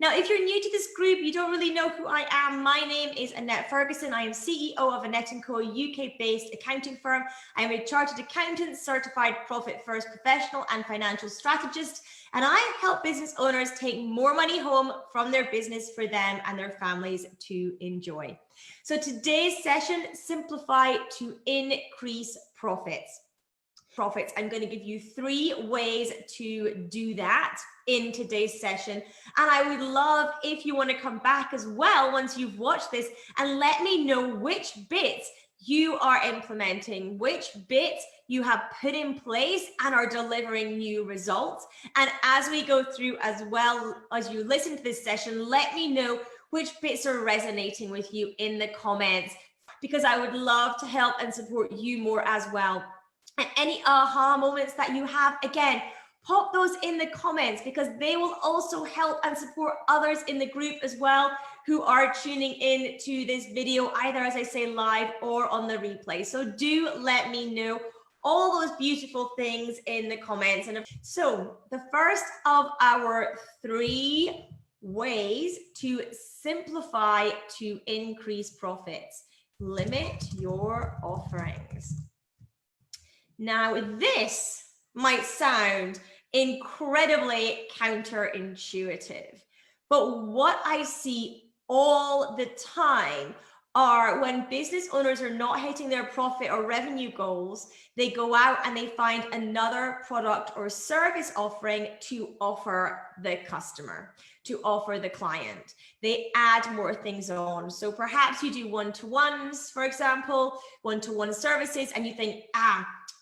Now, if you're new to this group, you don't really know who I am. My name is Annette Ferguson. I am CEO of Annette & Co, a UK-based accounting firm. I am a chartered accountant, certified profit first professional and financial strategist. And I help business owners take more money home from their business for them and their families to enjoy. So today's session, simplify to increase profits. I'm going to give you 3 ways to do that in today's session. And I would love if you want to come back as well once you've watched this and let me know which bits you are implementing, which bits you have put in place and are delivering new results. And as we go through, as well as you listen to this session, let me know which bits are resonating with you in the comments, because I would love to help and support you more as well. And any aha moments that you have, again, pop those in the comments, because they will also help and support others in the group as well who are tuning in to this video, either as I say live or on the replay. So do let me know all those beautiful things in the comments. And so the first of our 3 ways to simplify to increase profits: limit your offerings. Now, this might sound incredibly counterintuitive, but what I see all the time are when business owners are not hitting their profit or revenue goals, they go out and they find another product or service offering to offer the customer, to offer the client. They add more things on. So perhaps you do one-to-ones, for example, one-to-one services, and you think,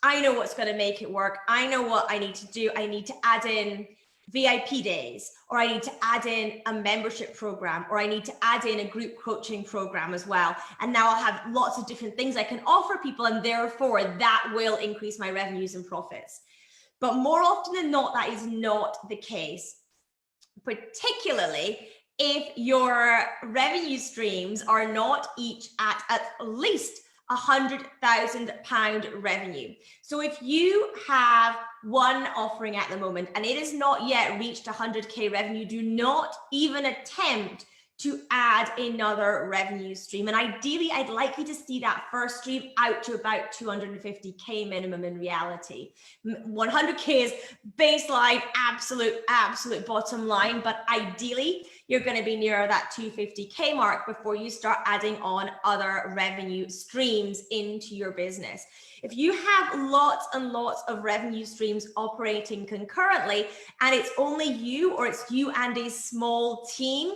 I know what's going to make it work. I know what I need to do. I need to add in VIP days, or I need to add in a membership program, or I need to add in a group coaching program as well. And now I'll have lots of different things I can offer people, and therefore that will increase my revenues and profits. But more often than not, that is not the case, particularly if your revenue streams are not each at least £100,000 revenue. So if you have one offering at the moment and it has not yet reached 100K revenue, do not even attempt to add another revenue stream. And ideally, I'd like you to see that first stream out to about 250K minimum in reality. 100K is baseline, absolute bottom line, but ideally, you're going to be near that 250K mark before you start adding on other revenue streams into your business. If you have lots and lots of revenue streams operating concurrently, and it's only you, or it's you and a small team,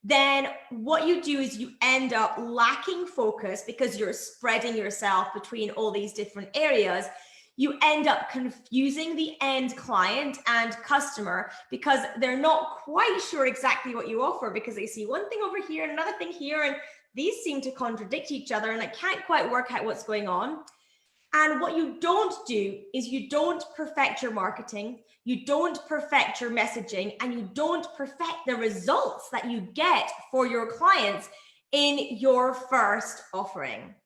then what you do is you end up lacking focus because you're spreading yourself between all these different areas. You end up confusing the end client and customer because they're not quite sure exactly what you offer, because they see one thing over here, another thing here, and these seem to contradict each other, and I can't quite work out what's going on. And what you don't do is you don't perfect your marketing, you don't perfect your messaging, and you don't perfect the results that you get for your clients in your first offering.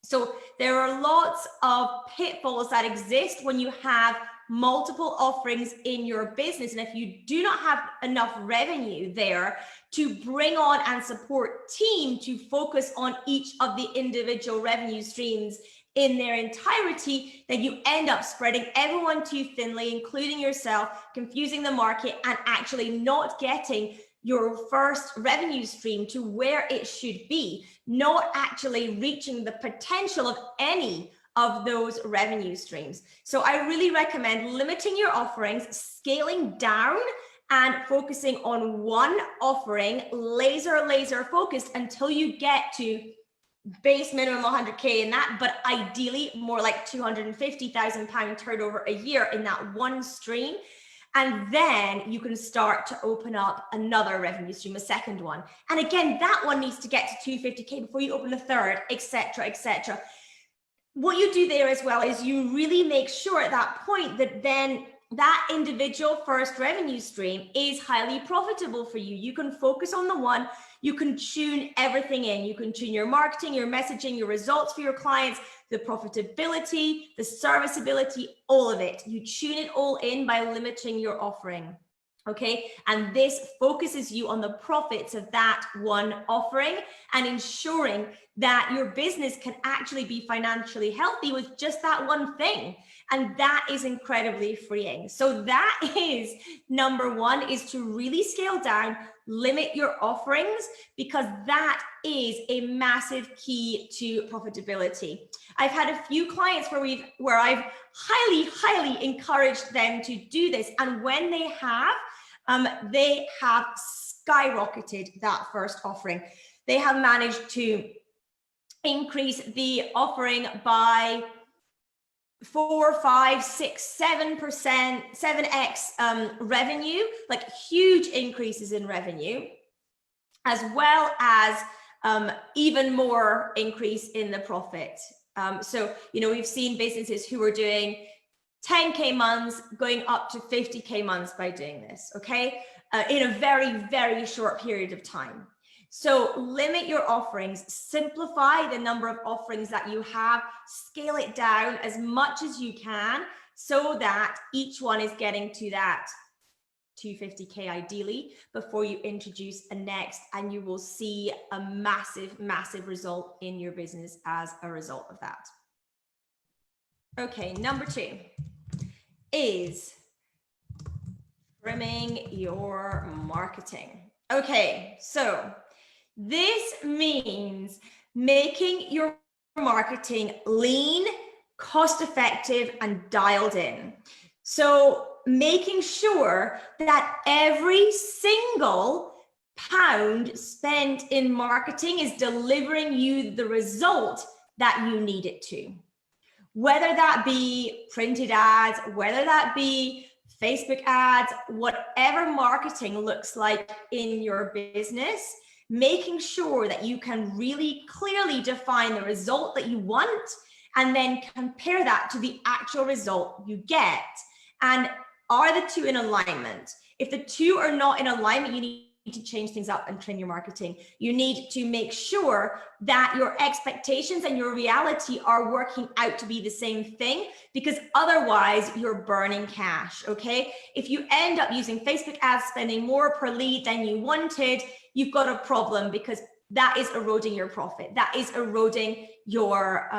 So there are lots of pitfalls that exist when you have multiple offerings in your business. And if you do not have enough revenue there to bring on and support team to focus on each of the individual revenue streams in their entirety, then you end up spreading everyone too thinly, including yourself, confusing the market, and actually not getting your first revenue stream to where it should be, not actually reaching the potential of any of those revenue streams. So I really recommend limiting your offerings, scaling down, and focusing on one offering, laser focused, until you get to base minimum 100K in that, but ideally more like £250,000 turnover a year in that one stream. And then you can start to open up another revenue stream, a second one. And again, that one needs to get to 250K before you open a third, etc., etc. What you do there as well is you really make sure at that point that then that individual first revenue stream is highly profitable for you. You can focus on the one, you can tune everything in. You can tune your marketing, your messaging, your results for your clients, the profitability, the serviceability, all of it. You tune it all in by limiting your offering. Okay, and this focuses you on the profits of that one offering and ensuring that your business can actually be financially healthy with just that one thing. And that is incredibly freeing. So that is number one, is to really scale down, limit your offerings, because that is a massive key to profitability. I've had a few clients where I've highly encouraged them to do this, and when they have skyrocketed that first offering. They have managed to increase the offering by 4, 5, 6, 7%, 7x revenue, like huge increases in revenue, as well as even more increase in the profit. So, you know, we've seen businesses who are doing 10K months going up to 50K months by doing this, okay? In a very short period of time. So limit your offerings, simplify the number of offerings that you have, scale it down as much as you can so that each one is getting to that 250K ideally before you introduce a next, and you will see a massive result in your business as a result of that. Okay, number 2 is trimming your marketing. Okay, so this means making your marketing lean, cost-effective, and dialed in. So making sure that every single pound spent in marketing is delivering you the result that you need it to. Whether that be printed ads, whether that be Facebook ads, whatever marketing looks like in your business, making sure that you can really clearly define the result that you want and then compare that to the actual result you get. And are the two in alignment? If the two are not in alignment, you need to change things up and trim your marketing. You need to make sure that your expectations and your reality are working out to be the same thing, because otherwise you're burning cash, okay? If you end up using Facebook ads, spending more per lead than you wanted, you've got a problem, because that is eroding your profit. That is eroding your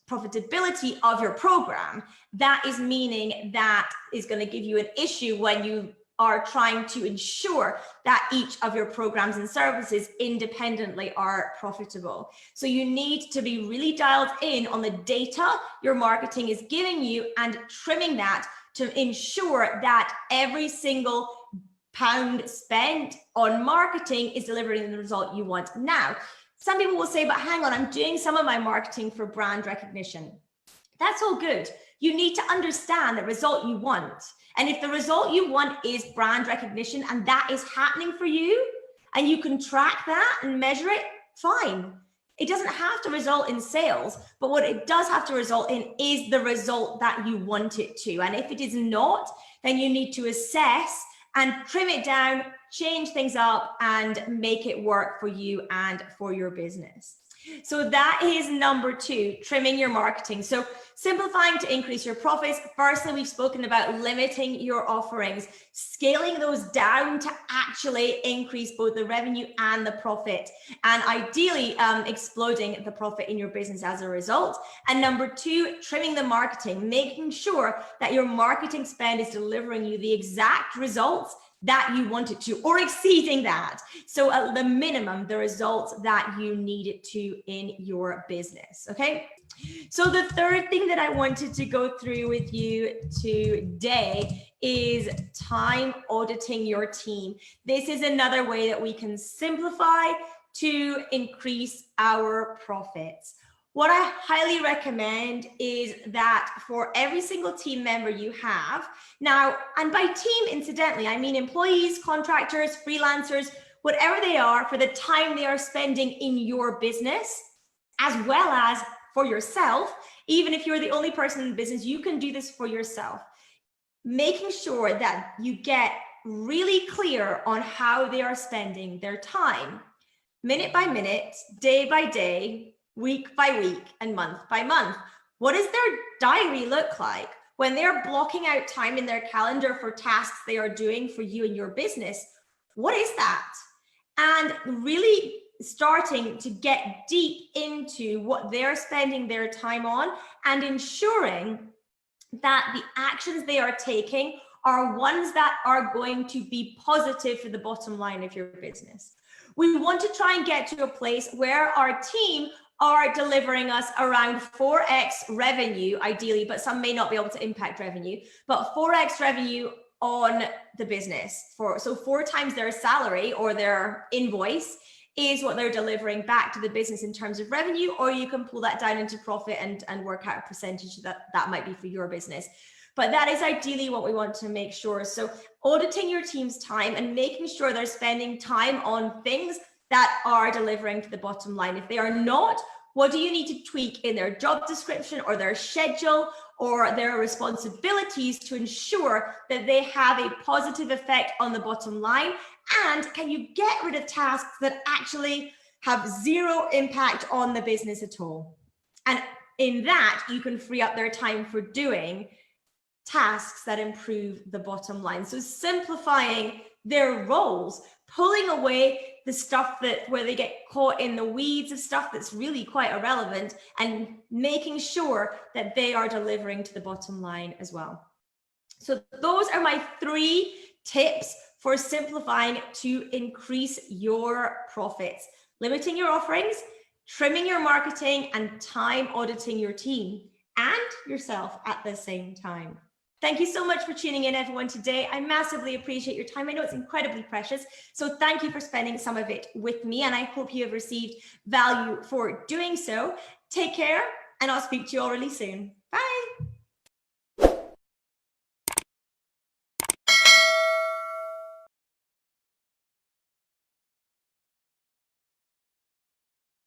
profitability of your program. That is meaning that is going to give you an issue when you are trying to ensure that each of your programs and services independently are profitable. So you need to be really dialed in on the data your marketing is giving you and trimming that to ensure that every single pound spent on marketing is delivering the result you want. Now, some people will say, but hang on, I'm doing some of my marketing for brand recognition. That's all good. You need to understand the result you want. And if the result you want is brand recognition and that is happening for you, and you can track that and measure it, fine. It doesn't have to result in sales, but what it does have to result in is the result that you want it to. And if it is not, then you need to assess and trim it down, change things up, and make it work for you and for your business. So that is number 2, trimming your marketing. So simplifying to increase your profits. Firstly, we've spoken about limiting your offerings, scaling those down to actually increase both the revenue and the profit, and ideally exploding the profit in your business as a result. And number 2, trimming the marketing, making sure that your marketing spend is delivering you the exact results that you want it to, or exceeding that. So at the minimum, the results that you need it to in your business, okay? So the third thing that I wanted to go through with you today is time auditing your team. This is another way that we can simplify to increase our profits. What I highly recommend is that for every single team member you have now, and by team, incidentally, I mean employees, contractors, freelancers, whatever they are, for the time they are spending in your business, as well as for yourself. Even if you're the only person in the business, you can do this for yourself. Making sure that you get really clear on how they are spending their time, minute by minute, day by day, week by week, and month by month. What does their diary look like? when they're blocking out time in their calendar for tasks they are doing for you and your business, what is that? And really starting to get deep into what they're spending their time on and ensuring that the actions they are taking are ones that are going to be positive for the bottom line of your business. We want to try and get to a place where our team are delivering us around 4x revenue, ideally, but some may not be able to impact revenue, but 4x revenue on the business. So 4 times their salary or their invoice is what they're delivering back to the business in terms of revenue, or you can pull that down into profit and work out a percentage that might be for your business. But that is ideally what we want to make sure. So auditing your team's time and making sure they're spending time on things that are delivering to the bottom line. If they are not, what do you need to tweak in their job description or their schedule or their responsibilities to ensure that they have a positive effect on the bottom line? And can you get rid of tasks that actually have zero impact on the business at all? And in that, you can free up their time for doing tasks that improve the bottom line. So simplifying their roles, pulling away the stuff where they get caught in the weeds of stuff that's really quite irrelevant, and making sure that they are delivering to the bottom line as well. So those are my 3 tips for simplifying to increase your profits: limiting your offerings, trimming your marketing, and time auditing your team and yourself at the same time. Thank you so much for tuning in, everyone, today. I massively appreciate your time. I know it's incredibly precious, so thank you for spending some of it with me, and I hope you have received value for doing so. Take care, and I'll speak to you all really soon.